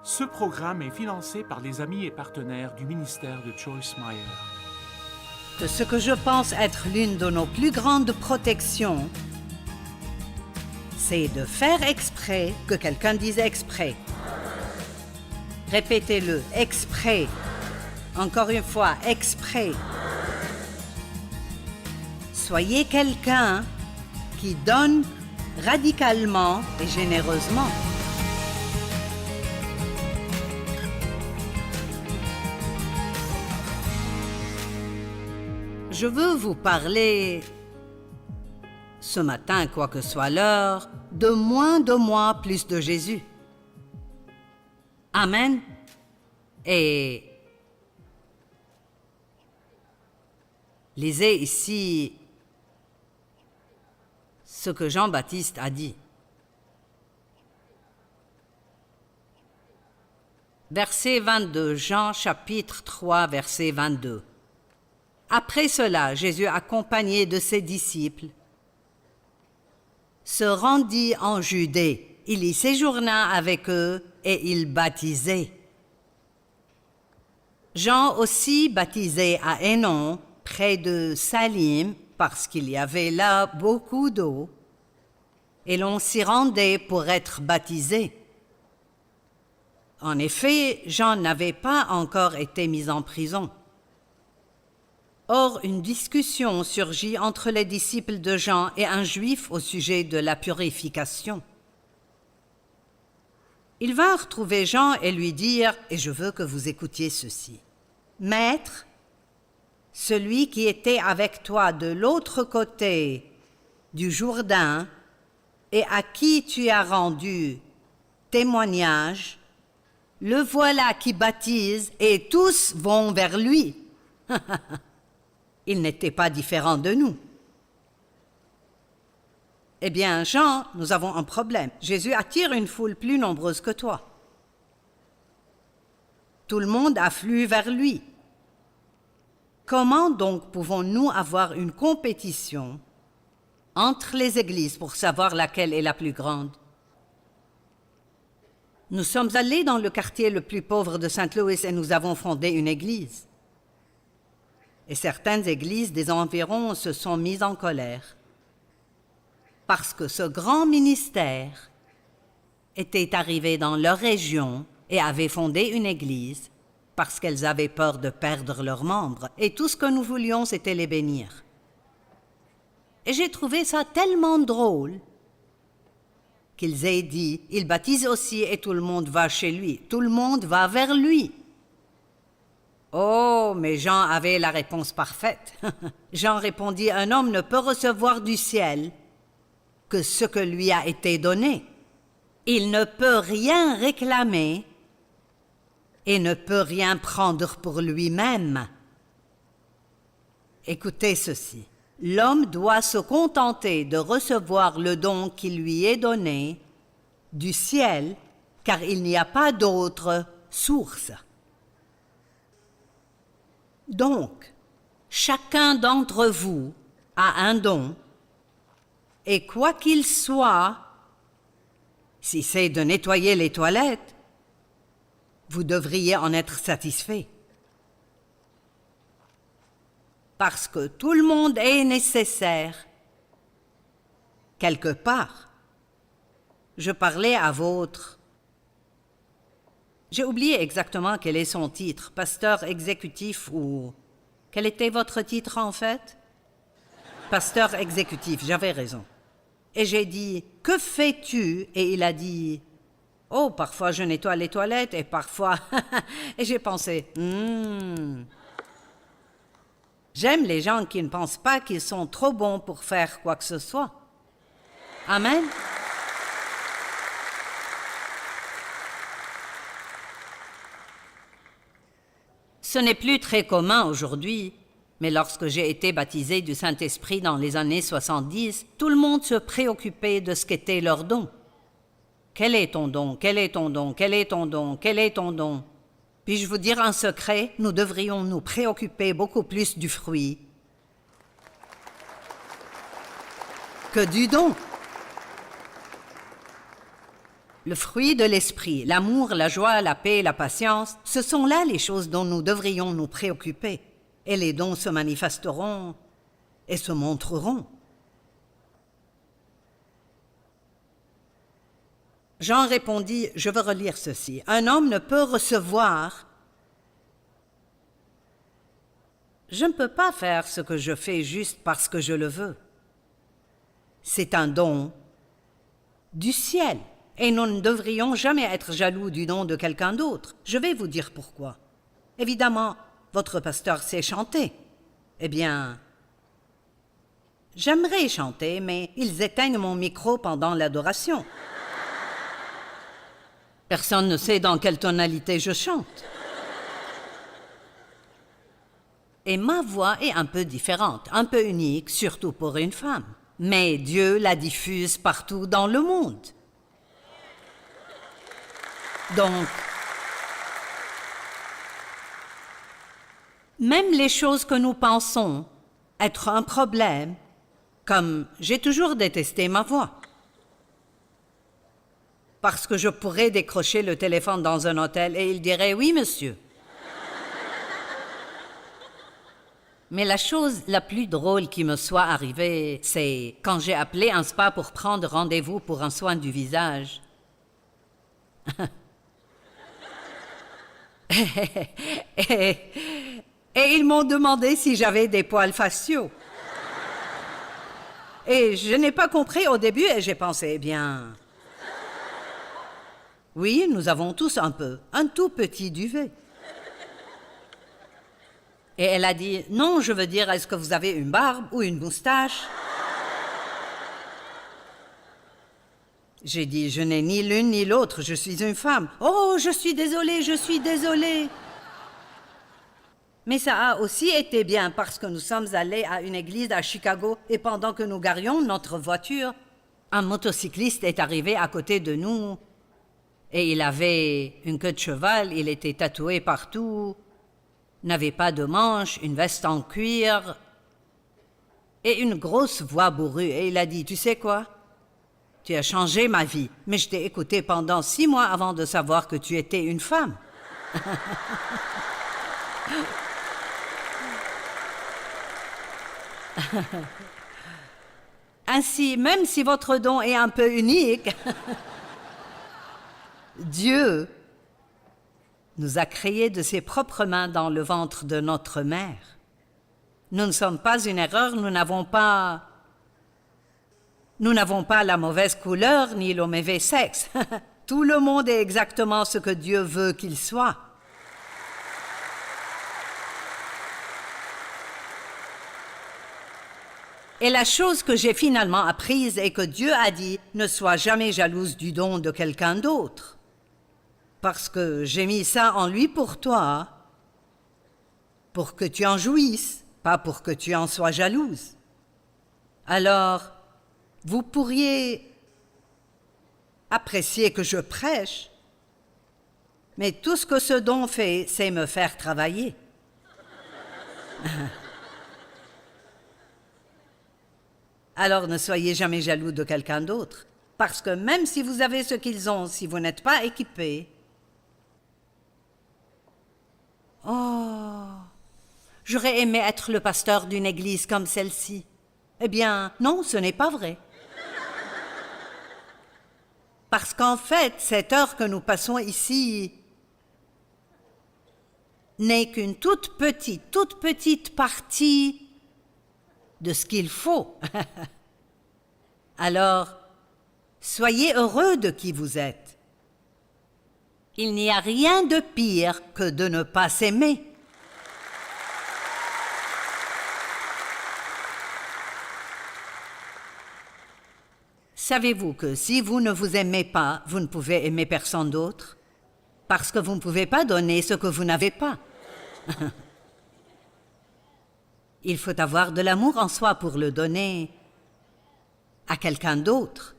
Ce programme est financé par les amis et partenaires du ministère de Joyce Meyer. De ce que je pense être l'une de nos plus grandes protections, c'est de faire exprès que quelqu'un dise exprès. Répétez-le, exprès. Encore une fois, exprès. Soyez quelqu'un qui donne radicalement et généreusement. Je veux vous parler, ce matin, quoi que soit l'heure, de moi, plus de Jésus. Amen. Et lisez ici ce que Jean-Baptiste a dit. Verset 22, Jean chapitre 3, verset 22. Après cela, Jésus, accompagné de ses disciples, se rendit en Judée. Il y séjourna avec eux et il baptisait. Jean aussi baptisait à Hénon, près de Salim, parce qu'il y avait là beaucoup d'eau, et l'on s'y rendait pour être baptisé. En effet, Jean n'avait pas encore été mis en prison. Or, une discussion surgit entre les disciples de Jean et un juif au sujet de la purification. Ils vinrent trouver Jean et lui dirent, et je veux que vous écoutiez ceci. « Maître, celui qui était avec toi de l'autre côté du Jourdain et à qui tu as rendu témoignage, le voilà qui baptise et tous vont vers lui. » Il n'était pas différent de nous. Eh bien, Jean, nous avons un problème. Jésus attire une foule plus nombreuse que toi. Tout le monde afflue vers lui. Comment donc pouvons-nous avoir une compétition entre les églises pour savoir laquelle est la plus grande? Nous sommes allés dans le quartier le plus pauvre de Saint-Louis et nous avons fondé une église. Et certaines églises des environs se sont mises en colère parce que ce grand ministère était arrivé dans leur région et avait fondé une église parce qu'elles avaient peur de perdre leurs membres. Et tout ce que nous voulions, c'était les bénir. Et j'ai trouvé ça tellement drôle qu'ils aient dit, il baptise aussi et tout le monde va chez lui, tout le monde va vers lui. Oh, mais Jean avait la réponse parfaite. Jean répondit, un homme ne peut recevoir du ciel que ce que lui a été donné. Il ne peut rien réclamer et ne peut rien prendre pour lui-même. Écoutez ceci. L'homme doit se contenter de recevoir le don qui lui est donné du ciel, car il n'y a pas d'autre source. Donc, chacun d'entre vous a un don, et quoi qu'il soit, si c'est de nettoyer les toilettes, vous devriez en être satisfait. Parce que tout le monde est nécessaire, quelque part. Je parlais à votre... J'ai oublié exactement quel est son titre, pasteur exécutif ou... Quel était votre titre en fait? Pasteur exécutif, j'avais raison. Et j'ai dit, que fais-tu? Et il a dit, oh, parfois je nettoie les toilettes et parfois... Et j'ai pensé, J'aime les gens qui ne pensent pas qu'ils sont trop bons pour faire quoi que ce soit. Amen. Ce n'est plus très commun aujourd'hui, mais lorsque j'ai été baptisé du Saint-Esprit dans les années 70, tout le monde se préoccupait de ce qu'était leur don. Quel est ton don? Quel est ton don? Quel est ton don? Quel est ton don? Puis-je vous dire un secret? Nous devrions nous préoccuper beaucoup plus du fruit que du don. Le fruit de l'esprit, l'amour, la joie, la paix, la patience, ce sont là les choses dont nous devrions nous préoccuper. Et les dons se manifesteront et se montreront. Jean répondit, je veux relire ceci. Un homme ne peut recevoir. Je ne peux pas faire ce que je fais juste parce que je le veux. C'est un don du ciel. Et nous ne devrions jamais être jaloux du don de quelqu'un d'autre. Je vais vous dire pourquoi. Évidemment, votre pasteur sait chanter. Eh bien, j'aimerais chanter, mais ils éteignent mon micro pendant l'adoration. Personne ne sait dans quelle tonalité je chante. Et ma voix est un peu différente, un peu unique, surtout pour une femme. Mais Dieu la diffuse partout dans le monde. Donc, même les choses que nous pensons être un problème, comme j'ai toujours détesté ma voix, parce que je pourrais décrocher le téléphone dans un hôtel et il dirait « Oui, monsieur ». Mais la chose la plus drôle qui me soit arrivée, c'est quand j'ai appelé un spa pour prendre rendez-vous pour un soin du visage. Et ils m'ont demandé si j'avais des poils faciaux. Et je n'ai pas compris au début et j'ai pensé, eh bien... Oui, nous avons tous un peu, un tout petit duvet. Et elle a dit, non, je veux dire, est-ce que vous avez une barbe ou une moustache? J'ai dit, je n'ai ni l'une ni l'autre, je suis une femme. Oh, je suis désolée, je suis désolée. Mais ça a aussi été bien parce que nous sommes allés à une église à Chicago et pendant que nous garions notre voiture, un motocycliste est arrivé à côté de nous et il avait une queue de cheval, il était tatoué partout, n'avait pas de manches, une veste en cuir et une grosse voix bourrue. Et il a dit, tu sais quoi? Tu as changé ma vie, mais je t'ai écouté pendant 6 mois avant de savoir que tu étais une femme. Ainsi, même si votre don est un peu unique, Dieu nous a créés de ses propres mains dans le ventre de notre mère. Nous ne sommes pas une erreur, nous n'avons pas la mauvaise couleur ni le mauvais sexe. Tout le monde est exactement ce que Dieu veut qu'il soit. Et la chose que j'ai finalement apprise est que Dieu a dit « Ne sois jamais jalouse du don de quelqu'un d'autre. » Parce que j'ai mis ça en lui pour toi, pour que tu en jouisses, pas pour que tu en sois jalouse. Alors, vous pourriez apprécier que je prêche, mais tout ce que ce don fait, c'est me faire travailler. Alors ne soyez jamais jaloux de quelqu'un d'autre, parce que même si vous avez ce qu'ils ont, si vous n'êtes pas équipé, oh, j'aurais aimé être le pasteur d'une église comme celle-ci. Eh bien, non, ce n'est pas vrai. Parce qu'en fait, cette heure que nous passons ici n'est qu'une toute petite partie de ce qu'il faut. Alors, soyez heureux de qui vous êtes. Il n'y a rien de pire que de ne pas s'aimer. Savez-vous que si vous ne vous aimez pas, vous ne pouvez aimer personne d'autre? Parce que vous ne pouvez pas donner ce que vous n'avez pas. Il faut avoir de l'amour en soi pour le donner à quelqu'un d'autre.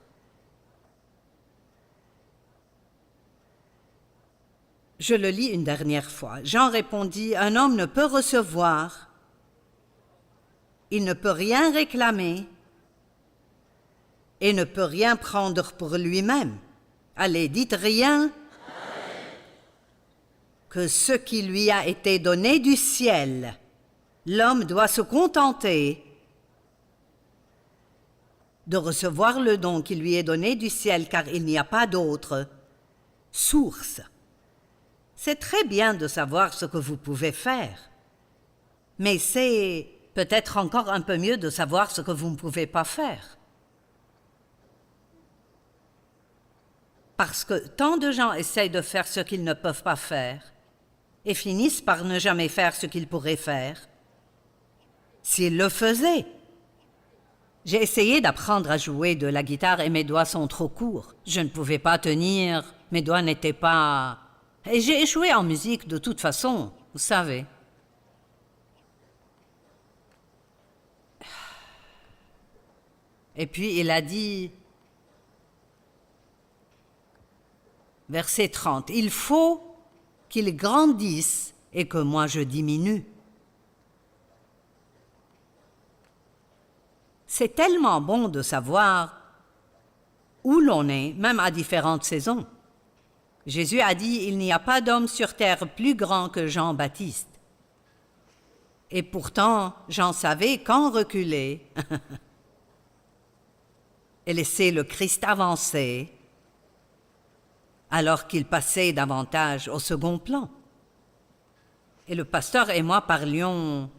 Je le lis une dernière fois. Jean répondit, « Un homme ne peut recevoir, il ne peut rien réclamer et ne peut rien prendre pour lui-même. Allez, dites rien. Que ce qui lui a été donné du ciel, l'homme doit se contenter de recevoir le don qui lui est donné du ciel, car il n'y a pas d'autre source. C'est très bien de savoir ce que vous pouvez faire, mais c'est peut-être encore un peu mieux de savoir ce que vous ne pouvez pas faire. Parce que tant de gens essayent de faire ce qu'ils ne peuvent pas faire et finissent par ne jamais faire ce qu'ils pourraient faire s'ils le faisaient. J'ai essayé d'apprendre à jouer de la guitare et mes doigts sont trop courts. Je ne pouvais pas tenir, mes doigts n'étaient pas... Et j'ai échoué en musique de toute façon, vous savez. Et puis il a dit, verset 30, « Il faut qu'il grandisse et que moi je diminue. » C'est tellement bon de savoir où l'on est, même à différentes saisons. Jésus a dit, « Il n'y a pas d'homme sur terre plus grand que Jean-Baptiste. » Et pourtant, Jean savait quand reculer et laisser le Christ avancer, alors qu'il passait davantage au second plan. Et le pasteur et moi parlions,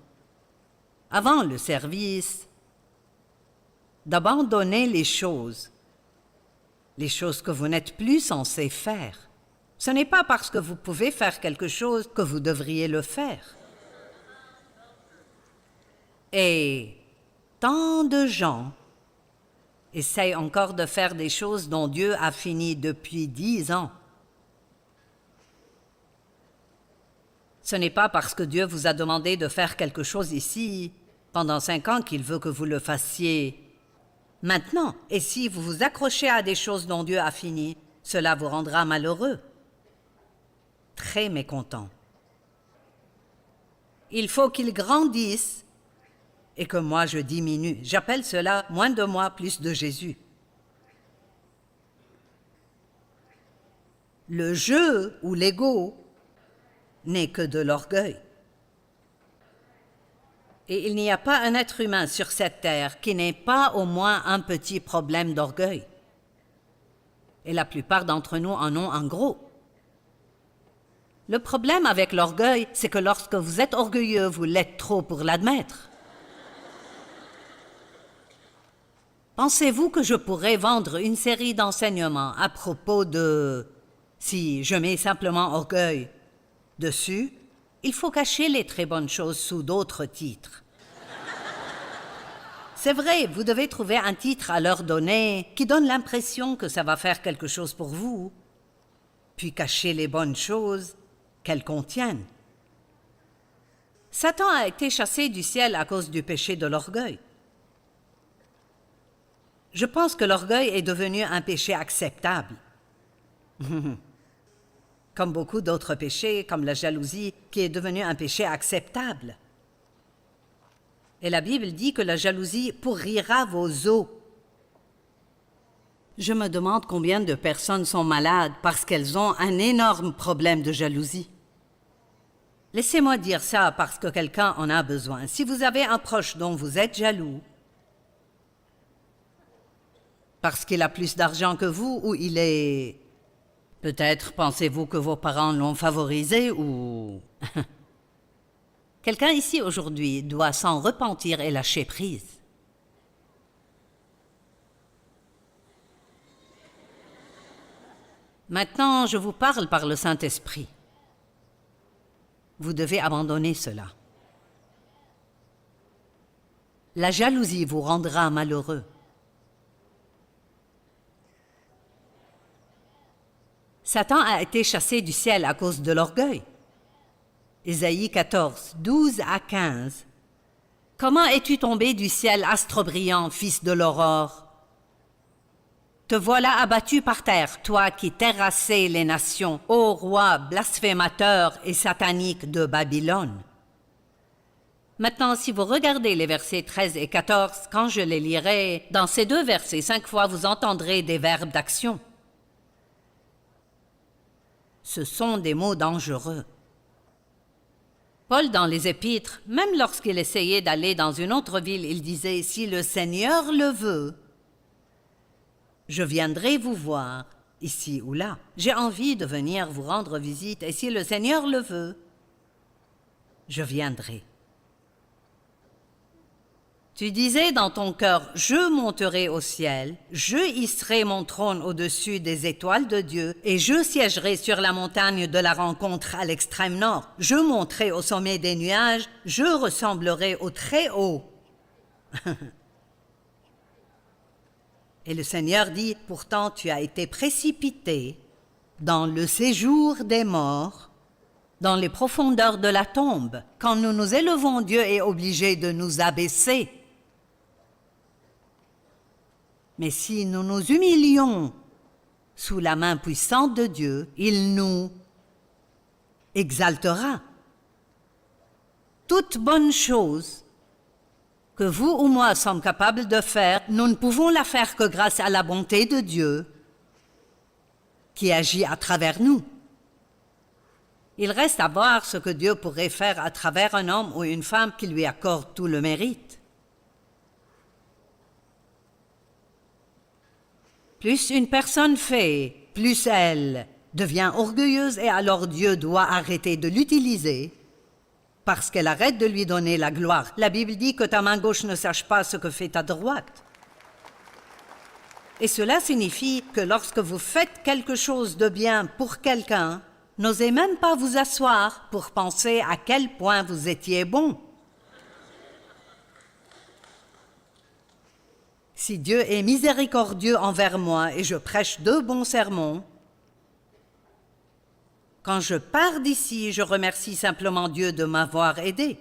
avant le service, d'abandonner les choses que vous n'êtes plus censés faire. Ce n'est pas parce que vous pouvez faire quelque chose que vous devriez le faire. Et tant de gens essayent encore de faire des choses dont Dieu a fini depuis 10 ans. Ce n'est pas parce que Dieu vous a demandé de faire quelque chose ici pendant 5 ans qu'il veut que vous le fassiez maintenant. Et si vous vous accrochez à des choses dont Dieu a fini, cela vous rendra malheureux, très mécontent. Il faut qu'il grandisse et que moi je diminue. J'appelle cela moins de moi, plus de Jésus. Le jeu ou l'ego n'est que de l'orgueil. Et il n'y a pas un être humain sur cette terre qui n'ait pas au moins un petit problème d'orgueil. Et la plupart d'entre nous en ont un gros. Le problème avec l'orgueil, c'est que lorsque vous êtes orgueilleux, vous l'êtes trop pour l'admettre. Pensez-vous que je pourrais vendre une série d'enseignements à propos de... Si je mets simplement orgueil dessus, il faut cacher les très bonnes choses sous d'autres titres. C'est vrai, vous devez trouver un titre à leur donner qui donne l'impression que ça va faire quelque chose pour vous, puis cacher les bonnes choses qu'elles contiennent. Satan a été chassé du ciel à cause du péché de l'orgueil. Je pense que l'orgueil est devenu un péché acceptable. Comme beaucoup d'autres péchés, comme la jalousie, qui est devenu un péché acceptable. Et la Bible dit que la jalousie pourrira vos os. Je me demande combien de personnes sont malades parce qu'elles ont un énorme problème de jalousie. Laissez-moi dire ça parce que quelqu'un en a besoin. Si vous avez un proche dont vous êtes jaloux, parce qu'il a plus d'argent que vous, ou il est... Peut-être pensez-vous que vos parents l'ont favorisé, ou... Quelqu'un ici aujourd'hui doit s'en repentir et lâcher prise. Maintenant, je vous parle par le Saint-Esprit. Vous devez abandonner cela. La jalousie vous rendra malheureux. Satan a été chassé du ciel à cause de l'orgueil. Ésaïe 14, 12 à 15. Comment es-tu tombé du ciel, astre brillant, fils de l'aurore? Te voilà abattu par terre, toi qui terrassais les nations, ô roi blasphémateur et satanique de Babylone. Maintenant, si vous regardez les versets 13 et 14, quand je les lirai, dans ces 2 versets, 5 fois vous entendrez des verbes d'action. Ce sont des mots dangereux. Paul, dans les Épîtres, même lorsqu'il essayait d'aller dans une autre ville, il disait « Si le Seigneur le veut, je viendrai vous voir, ici ou là. J'ai envie de venir vous rendre visite, et si le Seigneur le veut, je viendrai. » Tu disais dans ton cœur, je monterai au ciel, je hisserai mon trône au-dessus des étoiles de Dieu, et je siégerai sur la montagne de la rencontre à l'extrême nord. Je monterai au sommet des nuages, je ressemblerai au Très-Haut. Et le Seigneur dit, pourtant tu as été précipité dans le séjour des morts, dans les profondeurs de la tombe. Quand nous nous élevons, Dieu est obligé de nous abaisser. Mais si nous nous humilions sous la main puissante de Dieu, il nous exaltera. Toute bonne chose que vous ou moi sommes capables de faire, nous ne pouvons la faire que grâce à la bonté de Dieu qui agit à travers nous. Il reste à voir ce que Dieu pourrait faire à travers un homme ou une femme qui lui accorde tout le mérite. Plus une personne fait, plus elle devient orgueilleuse et alors Dieu doit arrêter de l'utiliser parce qu'elle arrête de lui donner la gloire. La Bible dit que ta main gauche ne sache pas ce que fait ta droite. Et cela signifie que lorsque vous faites quelque chose de bien pour quelqu'un, n'osez même pas vous asseoir pour penser à quel point vous étiez bon. Si Dieu est miséricordieux envers moi et je prêche de bons sermons, quand je pars d'ici, je remercie simplement Dieu de m'avoir aidé.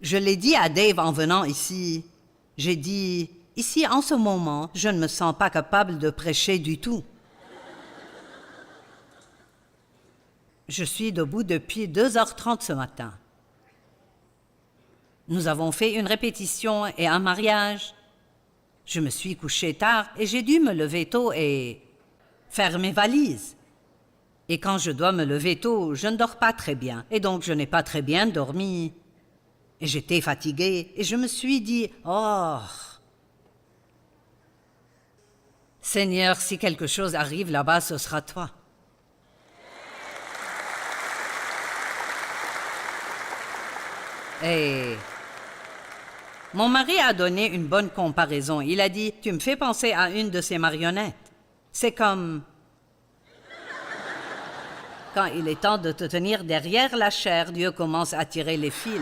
Je l'ai dit à Dave en venant ici. J'ai dit, ici en ce moment, je ne me sens pas capable de prêcher du tout. Je suis debout depuis 2h30 ce matin. Nous avons fait une répétition et un mariage. Je me suis couchée tard et j'ai dû me lever tôt et faire mes valises. Et quand je dois me lever tôt, je ne dors pas très bien. Et donc, je n'ai pas très bien dormi. Et j'étais fatiguée. Et je me suis dit, oh, Seigneur, si quelque chose arrive là-bas, ce sera toi. Et mon mari a donné une bonne comparaison. Il a dit, tu me fais penser à une de ces marionnettes. C'est comme quand il est temps de te tenir derrière la chair, Dieu commence à tirer les fils.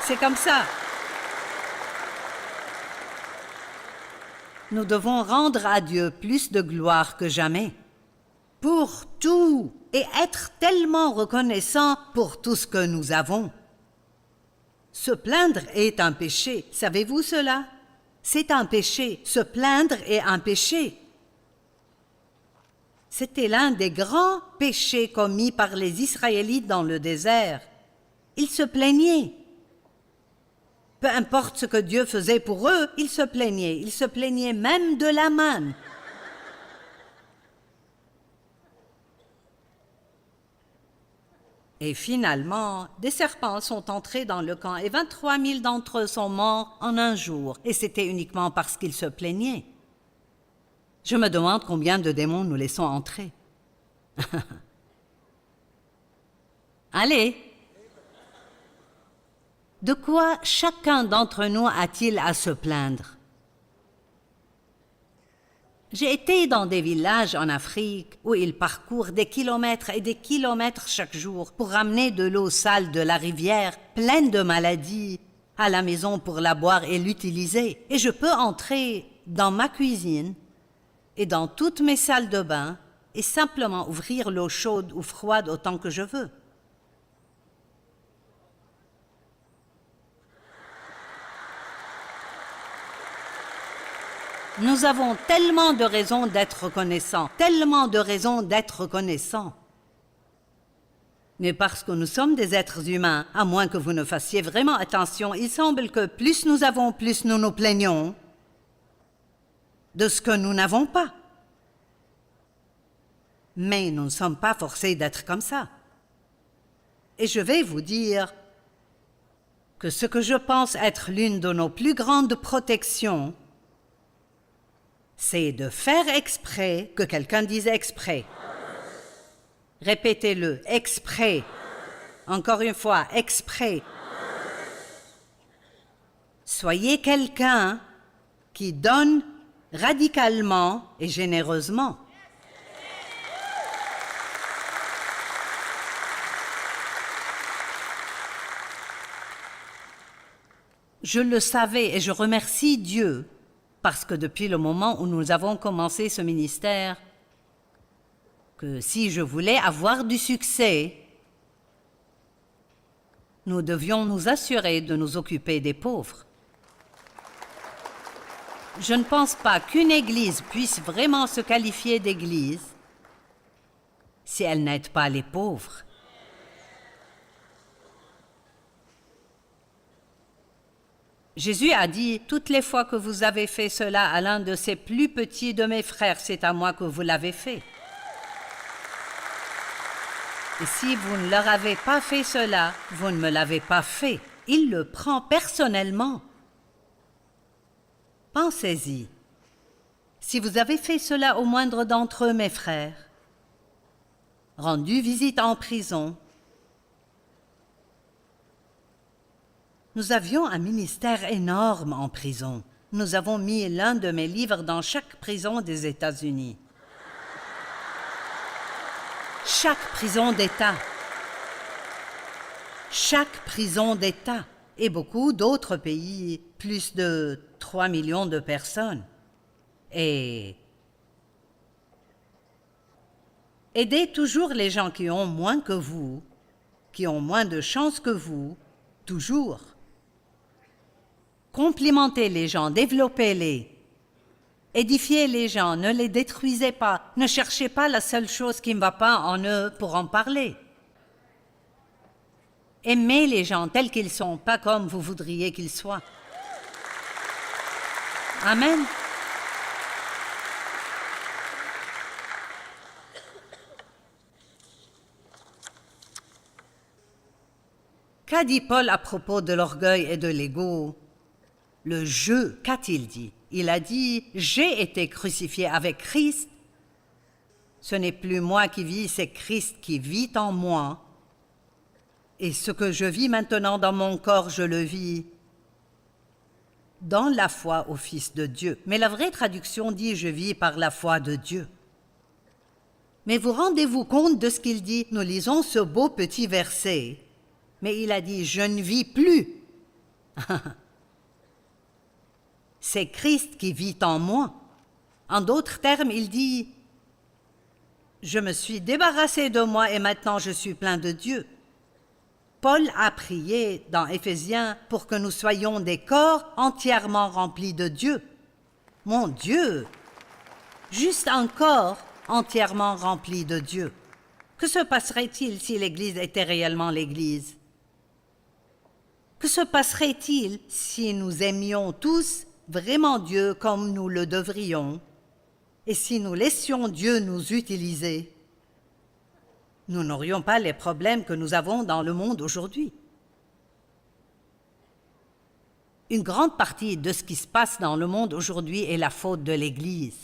C'est comme ça. Nous devons rendre à Dieu plus de gloire que jamais pour tout et être tellement reconnaissants pour tout ce que nous avons. Se plaindre est un péché. Savez-vous cela? C'est un péché. Se plaindre est un péché. C'était l'un des grands péchés commis par les Israélites dans le désert. Ils se plaignaient. Peu importe ce que Dieu faisait pour eux, ils se plaignaient. Ils se plaignaient même de la manne. Et finalement, des serpents sont entrés dans le camp et 23 000 d'entre eux sont morts en un jour. Et c'était uniquement parce qu'ils se plaignaient. Je me demande combien de démons nous laissons entrer. Allez! De quoi chacun d'entre nous a-t-il à se plaindre? J'ai été dans des villages en Afrique où ils parcourent des kilomètres et des kilomètres chaque jour pour ramener de l'eau sale de la rivière, pleine de maladies, à la maison pour la boire et l'utiliser. Et je peux entrer dans ma cuisine et dans toutes mes salles de bain et simplement ouvrir l'eau chaude ou froide autant que je veux. Nous avons tellement de raisons d'être reconnaissants, tellement de raisons d'être reconnaissants. Mais parce que nous sommes des êtres humains, à moins que vous ne fassiez vraiment attention, il semble que plus nous avons, plus nous nous plaignons de ce que nous n'avons pas. Mais nous ne sommes pas forcés d'être comme ça. Et je vais vous dire que ce que je pense être l'une de nos plus grandes protections, c'est de faire exprès que quelqu'un dise exprès. Répétez-le, exprès. Encore une fois, exprès. Soyez quelqu'un qui donne radicalement et généreusement. Je le savais et je remercie Dieu parce que depuis le moment où nous avons commencé ce ministère, que si je voulais avoir du succès, nous devions nous assurer de nous occuper des pauvres. Je ne pense pas qu'une église puisse vraiment se qualifier d'église si elle n'aide pas les pauvres. Jésus a dit, « Toutes les fois que vous avez fait cela à l'un de ces plus petits de mes frères, c'est à moi que vous l'avez fait. » Et si vous ne leur avez pas fait cela, vous ne me l'avez pas fait. Il le prend personnellement. Pensez-y. Si vous avez fait cela au moindre d'entre eux, mes frères, rendu visite en prison, nous avions un ministère énorme en prison. Nous avons mis l'un de mes livres dans chaque prison des États-Unis. Chaque prison d'État. Chaque prison d'État. Et beaucoup d'autres pays, plus de 3 millions de personnes. Et aidez toujours les gens qui ont moins que vous, qui ont moins de chance que vous, toujours. Complimentez les gens, développez-les. Édifiez les gens, ne les détruisez pas. Ne cherchez pas la seule chose qui ne va pas en eux pour en parler. Aimez les gens tels qu'ils sont, pas comme vous voudriez qu'ils soient. Amen. Qu'a dit Paul à propos de l'orgueil et de l'ego? Le je, qu'a-t-il dit? Il a dit, j'ai été crucifié avec Christ. Ce n'est plus moi qui vis, c'est Christ qui vit en moi. Et ce que je vis maintenant dans mon corps, je le vis dans la foi au Fils de Dieu. Mais la vraie traduction dit, je vis par la foi de Dieu. Mais vous rendez-vous compte de ce qu'il dit? Nous lisons ce beau petit verset. Mais il a dit, je ne vis plus. C'est Christ qui vit en moi. En d'autres termes, il dit, je me suis débarrassé de moi et maintenant je suis plein de Dieu. Paul a prié dans Éphésiens pour que nous soyons des corps entièrement remplis de Dieu. Mon Dieu! Juste un corps entièrement rempli de Dieu. Que se passerait-il si l'Église était réellement l'Église? Que se passerait-il si nous aimions tous vraiment Dieu comme nous le devrions, et si nous laissions Dieu nous utiliser? Nous n'aurions pas les problèmes que nous avons dans le monde aujourd'hui. Une grande partie de ce qui se passe dans le monde aujourd'hui est la faute de l'Église.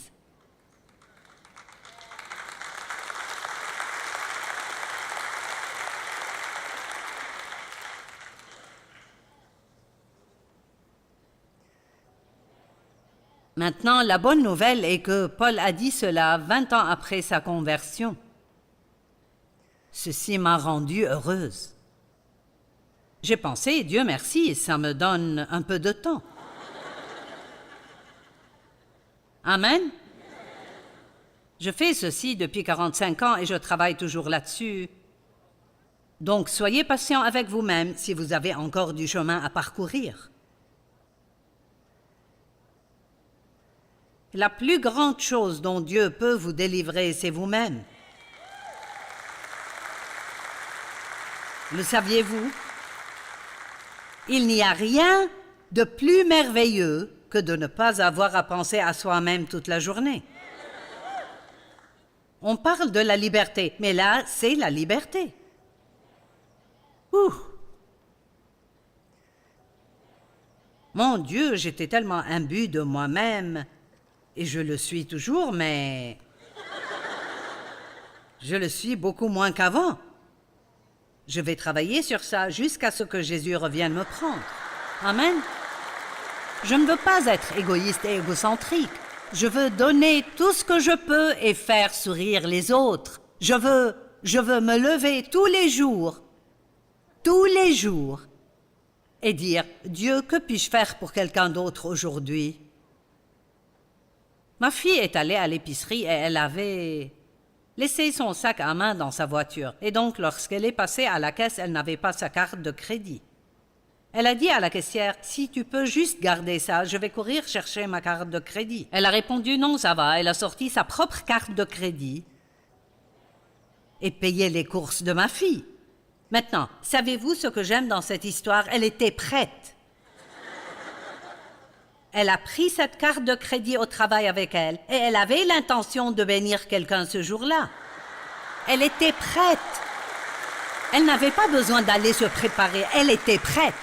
Maintenant, la bonne nouvelle est que Paul a dit cela 20 ans après sa conversion. Ceci m'a rendue heureuse. J'ai pensé, Dieu merci, ça me donne un peu de temps. Amen. Je fais ceci depuis 45 ans et je travaille toujours là-dessus. Donc, soyez patient avec vous-même si vous avez encore du chemin à parcourir. La plus grande chose dont Dieu peut vous délivrer, c'est vous-même. Le saviez-vous? Il n'y a rien de plus merveilleux que de ne pas avoir à penser à soi-même toute la journée. On parle de la liberté, mais là, c'est la liberté. Ouh! Mon Dieu, j'étais tellement imbu de moi-même, et je le suis toujours, mais je le suis beaucoup moins qu'avant. Je vais travailler sur ça jusqu'à ce que Jésus revienne me prendre. Amen. Je ne veux pas être égoïste et égocentrique. Je veux donner tout ce que je peux et faire sourire les autres. Je veux me lever tous les jours, et dire, Dieu, que puis-je faire pour quelqu'un d'autre aujourd'hui? Ma fille est allée à l'épicerie et elle avait laissé son sac à main dans sa voiture. Et donc, lorsqu'elle est passée à la caisse, elle n'avait pas sa carte de crédit. Elle a dit à la caissière, « Si tu peux juste garder ça, je vais courir chercher ma carte de crédit. » Elle a répondu, « Non, ça va. » Elle a sorti sa propre carte de crédit et payé les courses de ma fille. Maintenant, savez-vous ce que j'aime dans cette histoire? Elle était prête. Elle a pris cette carte de crédit au travail avec elle et elle avait l'intention de bénir quelqu'un ce jour-là. Elle était prête. Elle n'avait pas besoin d'aller se préparer, elle était prête.